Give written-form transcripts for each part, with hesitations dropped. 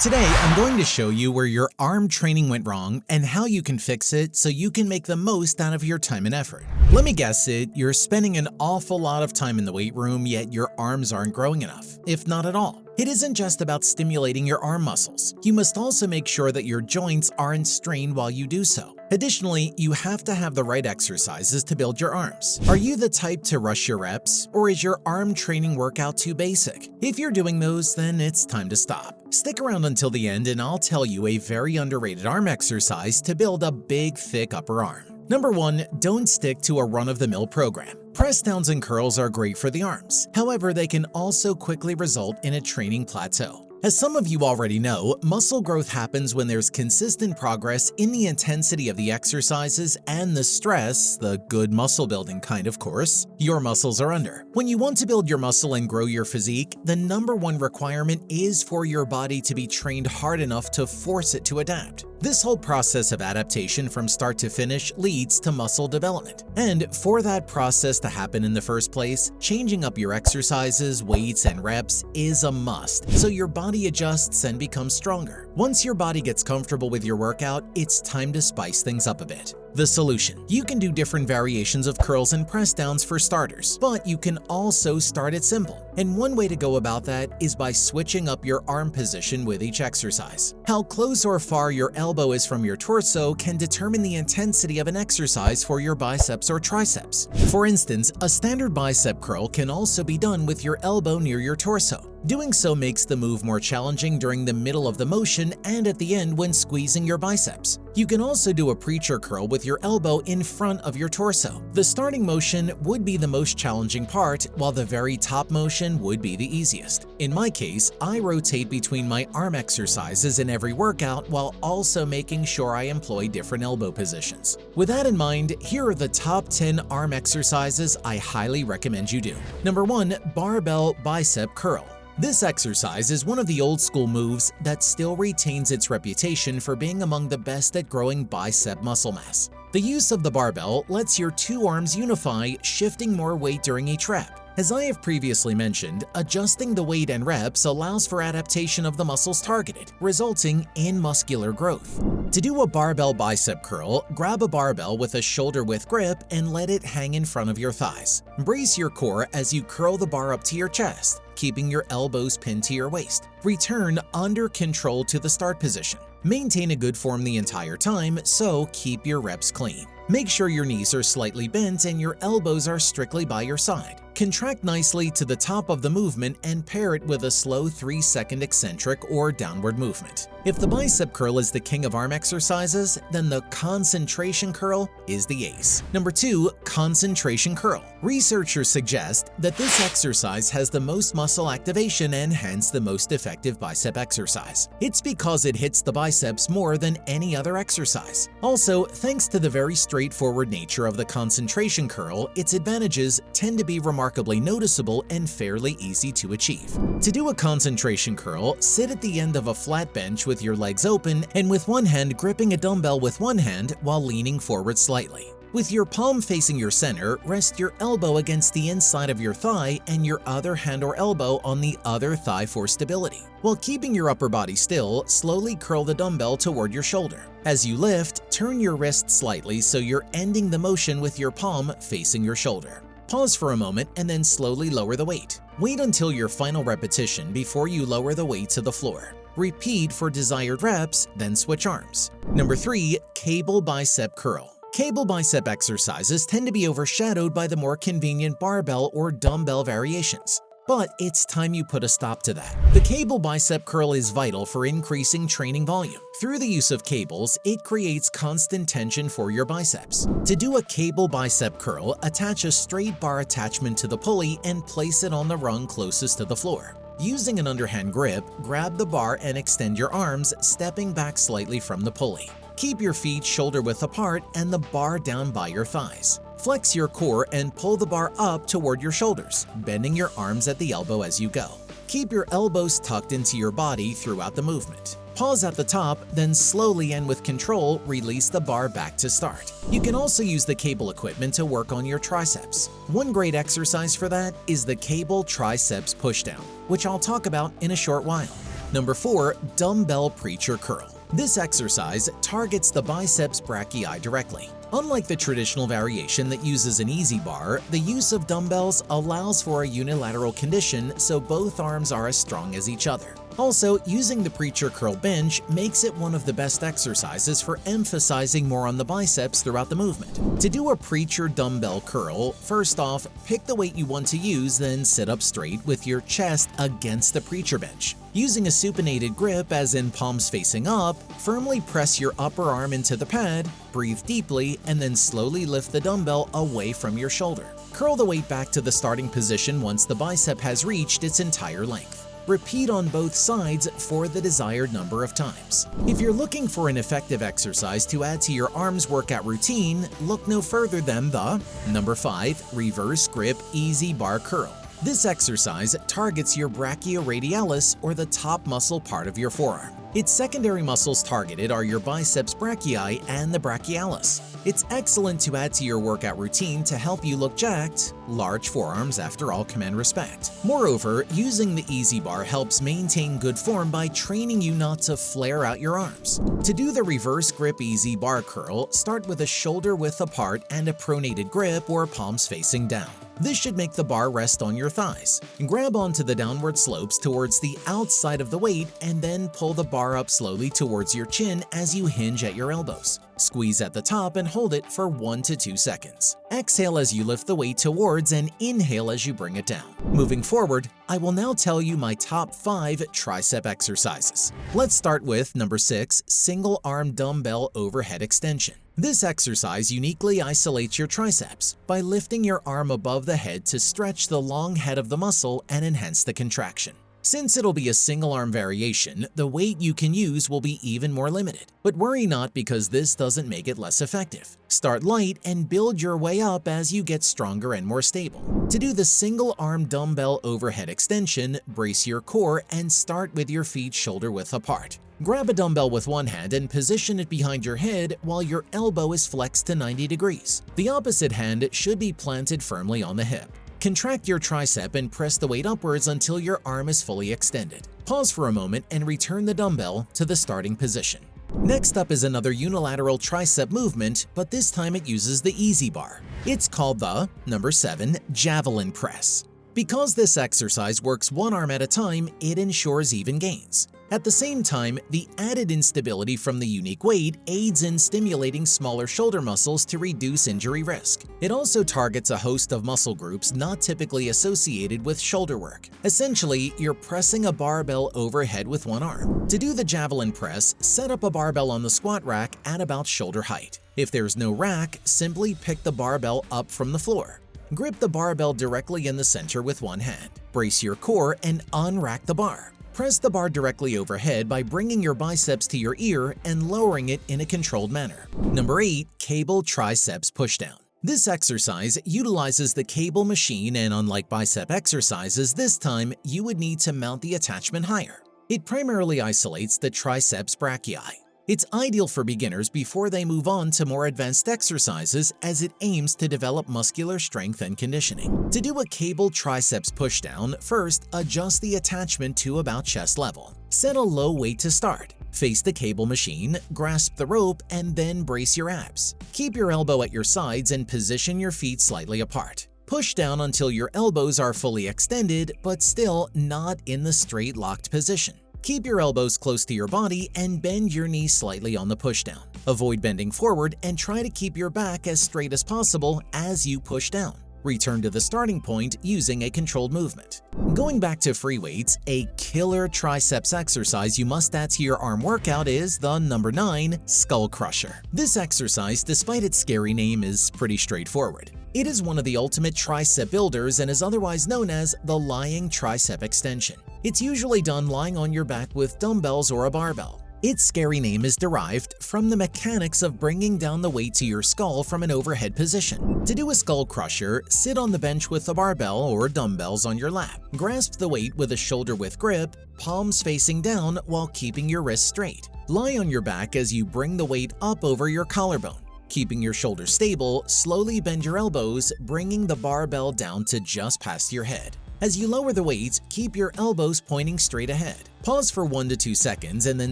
Today, I'm going to show you where your arm training went wrong and how you can fix it so you can make the most out of your time and effort. Let me guess it, you're spending an awful lot of time in the weight room, yet your arms aren't growing enough, if not at all. It isn't just about stimulating your arm muscles. You must also make sure that your joints aren't strained while you do so. Additionally, you have to have the right exercises to build your arms. Are you the type to rush your reps, or is your arm training workout too basic? If you're doing those, then it's time to stop. Stick around until the end and I'll tell you a very underrated arm exercise to build a big, thick upper arm. Number 1, don't stick to a run-of-the-mill program. Press downs and curls are great for the arms. However, they can also quickly result in a training plateau. As some of you already know, muscle growth happens when there's consistent progress in the intensity of the exercises and the stress, the good muscle building kind of course, your muscles are under. When you want to build your muscle and grow your physique, the number one requirement is for your body to be trained hard enough to force it to adapt. This whole process of adaptation from start to finish leads to muscle development. And for that process to happen in the first place, changing up your exercises, weights, and reps is a must, so your body adjusts and becomes stronger. Once your body gets comfortable with your workout, it's time to spice things up a bit. The solution: you can do different variations of curls and press downs for starters, but you can also start it simple. And one way to go about that is by switching up your arm position with each exercise. How close or far your elbow is from your torso can determine the intensity of an exercise for your biceps or triceps. For instance, a standard bicep curl can also be done with your elbow near your torso. Doing so makes the move more challenging during the middle of the motion and at the end when squeezing your biceps. You can also do a preacher curl with your elbow in front of your torso. The starting motion would be the most challenging part, while the very top motion would be the easiest. In my case, I rotate between my arm exercises in every workout while also making sure I employ different elbow positions. With that in mind, here are the top 10 arm exercises I highly recommend you do. Number 1, barbell bicep curl. This exercise is one of the old school moves that still retains its reputation for being among the best at growing bicep muscle mass. The use of the barbell lets your two arms unify, shifting more weight during each rep. As I have previously mentioned, adjusting the weight and reps allows for adaptation of the muscles targeted, resulting in muscular growth. To do a barbell bicep curl, grab a barbell with a shoulder-width grip and let it hang in front of your thighs. Brace your core as you curl the bar up to your chest, keeping your elbows pinned to your waist. Return under control to the start position. Maintain a good form the entire time, so keep your reps clean. Make sure your knees are slightly bent and your elbows are strictly by your side. Contract nicely to the top of the movement and pair it with a slow 3-second eccentric or downward movement. If the bicep curl is the king of arm exercises, then the concentration curl is the ace. Number 2, concentration curl. Researchers suggest that this exercise has the most muscle activation and hence the most effective bicep exercise. It's because it hits the biceps more than any other exercise. Also, thanks to the very straightforward nature of the concentration curl, its advantages tend to be remarkably noticeable and fairly easy to achieve. To do a concentration curl, sit at the end of a flat bench with your legs open and with one hand gripping a dumbbell with one hand while leaning forward slightly. With your palm facing your center, rest your elbow against the inside of your thigh and your other hand or elbow on the other thigh for stability. While keeping your upper body still, slowly curl the dumbbell toward your shoulder. As you lift, turn your wrist slightly so you're ending the motion with your palm facing your shoulder. Pause for a moment and then slowly lower the weight. Wait until your final repetition before you lower the weight to the floor. Repeat for desired reps, then switch arms. Number 3, cable bicep curl. Cable bicep exercises tend to be overshadowed by the more convenient barbell or dumbbell variations. But it's time you put a stop to that. The cable bicep curl is vital for increasing training volume. Through the use of cables, it creates constant tension for your biceps. To do a cable bicep curl, attach a straight bar attachment to the pulley and place it on the rung closest to the floor. Using an underhand grip, grab the bar and extend your arms, stepping back slightly from the pulley. Keep your feet shoulder-width apart and the bar down by your thighs. Flex your core and pull the bar up toward your shoulders, bending your arms at the elbow as you go. Keep your elbows tucked into your body throughout the movement. Pause at the top, then slowly and with control, release the bar back to start. You can also use the cable equipment to work on your triceps. One great exercise for that is the cable triceps pushdown, which I'll talk about in a short while. Number 4. Dumbbell Preacher Curl. This exercise targets the biceps brachii directly. Unlike the traditional variation that uses an easy bar, the use of dumbbells allows for a unilateral condition so both arms are as strong as each other. Also, using the Preacher Curl bench makes it one of the best exercises for emphasizing more on the biceps throughout the movement. To do a Preacher dumbbell curl, first off, pick the weight you want to use, then sit up straight with your chest against the Preacher bench. Using a supinated grip, as in palms facing up, firmly press your upper arm into the pad, breathe deeply, and then slowly lift the dumbbell away from your shoulder. Curl the weight back to the starting position once the bicep has reached its entire length. Repeat on both sides for the desired number of times. If you're looking for an effective exercise to add to your arms workout routine, look no further than the Number 5. Reverse Grip Easy Bar Curl. This exercise targets your brachioradialis, or the top muscle part of your forearm. Its secondary muscles targeted are your biceps brachii and the brachialis. It's excellent to add to your workout routine to help you look jacked. Large forearms, after all, command respect. Moreover, using the Easy Bar helps maintain good form by training you not to flare out your arms. To do the Reverse Grip Easy Bar Curl, start with a shoulder width apart and a pronated grip, or palms facing down. This should make the bar rest on your thighs. Grab onto the downward slopes towards the outside of the weight and then pull the bar up slowly towards your chin as you hinge at your elbows. Squeeze at the top and hold it for 1 to 2 seconds. Exhale as you lift the weight towards and inhale as you bring it down. Moving forward, I will now tell you my top 5 tricep exercises. Let's start with number 6, Single Arm Dumbbell Overhead Extension. This exercise uniquely isolates your triceps by lifting your arm above the head to stretch the long head of the muscle and enhance the contraction. Since it'll be a single arm variation, the weight you can use will be even more limited. But worry not, because this doesn't make it less effective. Start light and build your way up as you get stronger and more stable. To do the single arm dumbbell overhead extension, brace your core and start with your feet shoulder width apart. Grab a dumbbell with one hand and position it behind your head while your elbow is flexed to 90 degrees. The opposite hand should be planted firmly on the hip. Contract your tricep and press the weight upwards until your arm is fully extended. Pause for a moment and return the dumbbell to the starting position. Next up is another unilateral tricep movement, but this time it uses the Easy Bar. It's called the Number 7 Javelin Press. Because this exercise works one arm at a time, it ensures even gains. At the same time, the added instability from the unique weight aids in stimulating smaller shoulder muscles to reduce injury risk. It also targets a host of muscle groups not typically associated with shoulder work. Essentially, you're pressing a barbell overhead with one arm. To do the javelin press, set up a barbell on the squat rack at about shoulder height. If there's no rack, simply pick the barbell up from the floor. Grip the barbell directly in the center with one hand. Brace your core and unrack the bar. Press the bar directly overhead by bringing your biceps to your ear and lowering it in a controlled manner. Number 8. Cable Triceps Pushdown. This exercise utilizes the cable machine, and unlike bicep exercises, this time you would need to mount the attachment higher. It primarily isolates the triceps brachii. It's ideal for beginners before they move on to more advanced exercises, as it aims to develop muscular strength and conditioning. To do a cable triceps pushdown, first adjust the attachment to about chest level. Set a low weight to start. Face the cable machine, grasp the rope, and then brace your abs. Keep your elbow at your sides and position your feet slightly apart. Push down until your elbows are fully extended, but still not in the straight locked position. Keep your elbows close to your body and bend your knees slightly on the pushdown. Avoid bending forward and try to keep your back as straight as possible as you push down. Return to the starting point using a controlled movement. Going back to free weights, a killer triceps exercise you must add to your arm workout is the Number 9 Skull Crusher. This exercise, despite its scary name, is pretty straightforward. It is one of the ultimate tricep builders and is otherwise known as the lying tricep extension. It's usually done lying on your back with dumbbells or a barbell. Its scary name is derived from the mechanics of bringing down the weight to your skull from an overhead position. To do a skull crusher, sit on the bench with a barbell or dumbbells on your lap. Grasp the weight with a shoulder-width grip, palms facing down while keeping your wrists straight. Lie on your back as you bring the weight up over your collarbone. Keeping your shoulders stable, slowly bend your elbows, bringing the barbell down to just past your head. As you lower the weight, keep your elbows pointing straight ahead. Pause for 1 to 2 seconds and then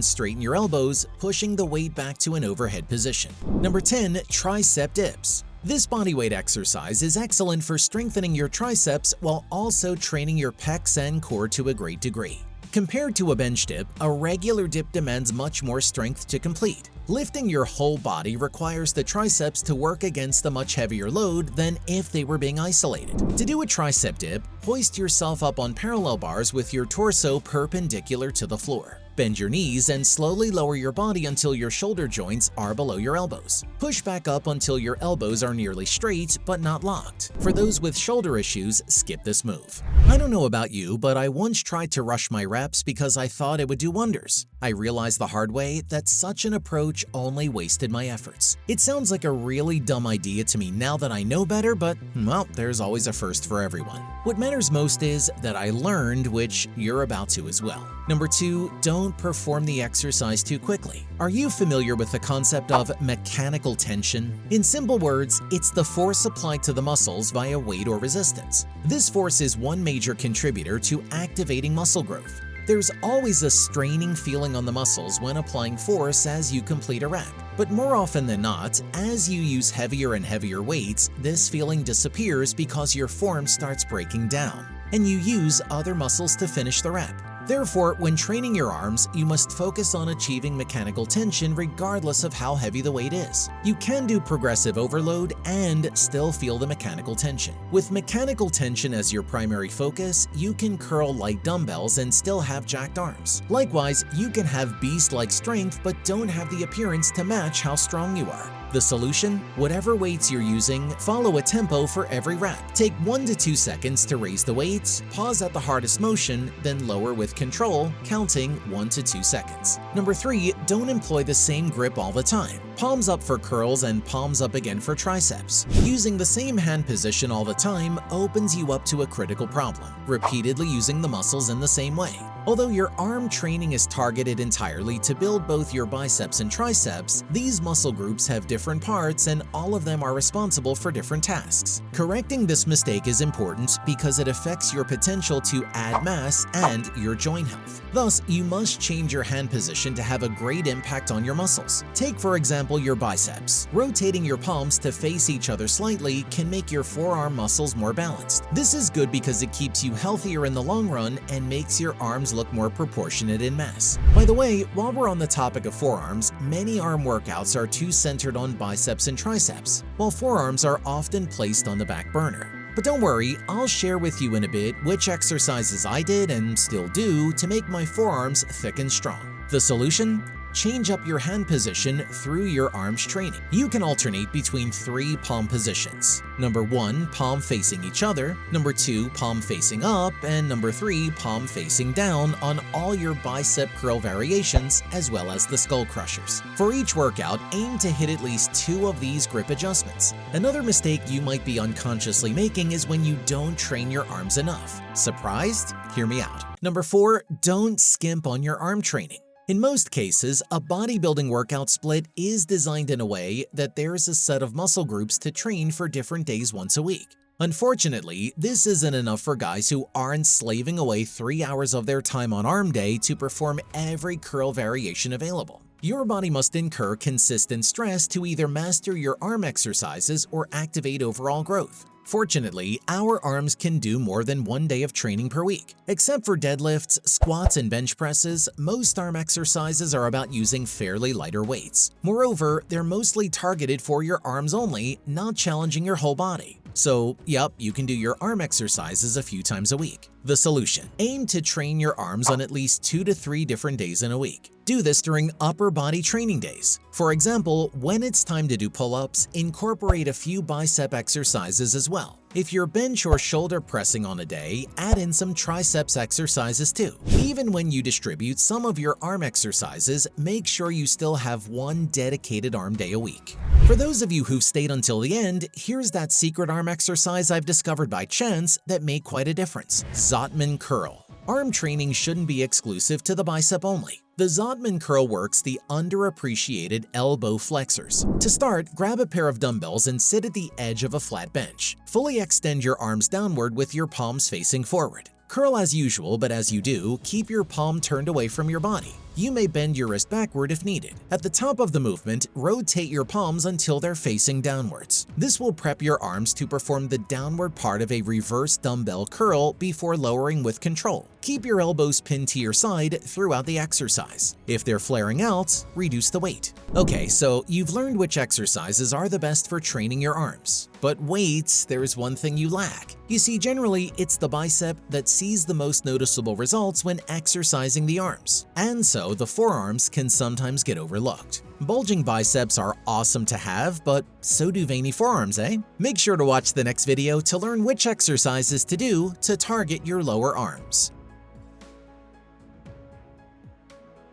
straighten your elbows, pushing the weight back to an overhead position. Number 10. Tricep dips. This bodyweight exercise is excellent for strengthening your triceps while also training your pecs and core to a great degree. Compared to a bench dip, a regular dip demands much more strength to complete. Lifting your whole body requires the triceps to work against a much heavier load than if they were being isolated. To do a tricep dip, hoist yourself up on parallel bars with your torso perpendicular to the floor. Bend your knees and slowly lower your body until your shoulder joints are below your elbows. Push back up until your elbows are nearly straight but not locked. For those with shoulder issues, skip this move. I don't know about you, but I once tried to rush my reps because I thought it would do wonders. I realized the hard way that such an approach only wasted my efforts. It sounds like a really dumb idea to me now that I know better, but well, there's always a first for everyone. What matters most is that I learned, which you're about to as well. Number 2, don't perform the exercise too quickly. Are you familiar with the concept of mechanical tension? In simple words, it's the force applied to the muscles via weight or resistance. This force is one major contributor to activating muscle growth. There's always a straining feeling on the muscles when applying force as you complete a rep. But more often than not, as you use heavier and heavier weights, this feeling disappears because your form starts breaking down, and you use other muscles to finish the rep. Therefore, when training your arms, you must focus on achieving mechanical tension regardless of how heavy the weight is. You can do progressive overload and still feel the mechanical tension. With mechanical tension as your primary focus, you can curl light dumbbells and still have jacked arms. Likewise, you can have beast-like strength but don't have the appearance to match how strong you are. The solution? Whatever weights you're using, follow a tempo for every rep. Take 1 to 2 seconds to raise the weights, pause at the hardest motion, then lower with control, counting 1 to 2 seconds. Number 3, don't employ the same grip all the time. Palms up for curls and palms up again for triceps. Using the same hand position all the time opens you up to a critical problem: repeatedly using the muscles in the same way. Although your arm training is targeted entirely to build both your biceps and triceps, these muscle groups have different parts and all of them are responsible for different tasks. Correcting this mistake is important because it affects your potential to add mass and your joint health. Thus, you must change your hand position to have a great impact on your muscles. Take, for example, your biceps. Rotating your palms to face each other slightly can make your forearm muscles more balanced. This is good because it keeps you healthier in the long run and makes your arms look more proportionate in mass. By the way, while we're on the topic of forearms, many arm workouts are too centered on biceps and triceps, while forearms are often placed on the back burner. But don't worry, I'll share with you in a bit which exercises I did and still do to make my forearms thick and strong. The solution? Change up your hand position through your arms training. You can alternate between 3 palm positions. Number 1, palm facing each other. Number 2, palm facing up. And number 3, palm facing down on all your bicep curl variations as well as the skull crushers. For each workout, aim to hit at least 2 of these grip adjustments. Another mistake you might be unconsciously making is when you don't train your arms enough. Surprised? Hear me out. Number 4, don't skimp on your arm training. In most cases, a bodybuilding workout split is designed in a way that there's a set of muscle groups to train for different days once a week. Unfortunately, this isn't enough for guys who aren't slaving away 3 hours of their time on arm day to perform every curl variation available. Your body must incur consistent stress to either master your arm exercises or activate overall growth. Fortunately, our arms can do more than 1 day of training per week. Except for deadlifts, squats, and bench presses, most arm exercises are about using fairly lighter weights. Moreover, they're mostly targeted for your arms only, not challenging your whole body. So, yep, you can do your arm exercises a few times a week. The solution: aim to train your arms on at least 2 to 3 different days in a week. Do this during upper body training days. For example, when it's time to do pull-ups, incorporate a few bicep exercises as well. If you're bench or shoulder pressing on a day, add in some triceps exercises too. Even when you distribute some of your arm exercises, make sure you still have 1 dedicated arm day a week. For those of you who've stayed until the end, here's that secret arm exercise I've discovered by chance that made quite a difference: Zottman curl. Arm training shouldn't be exclusive to the bicep only. The Zodman curl works the underappreciated elbow flexors. To start, grab a pair of dumbbells and sit at the edge of a flat bench. Fully extend your arms downward with your palms facing forward. Curl as usual, but as you do, keep your palm turned away from your body. You may bend your wrist backward if needed. At the top of the movement, rotate your palms until they're facing downwards. This will prep your arms to perform the downward part of a reverse dumbbell curl before lowering with control. Keep your elbows pinned to your side throughout the exercise. If they're flaring out, reduce the weight. Okay, so you've learned which exercises are the best for training your arms. But wait, there's one thing you lack. You see, generally, it's the bicep that sees the most noticeable results when exercising the arms. And so the forearms can sometimes get overlooked. Bulging biceps are awesome to have, but so do veiny forearms, eh? Make sure to watch the next video to learn which exercises to do to target your lower arms.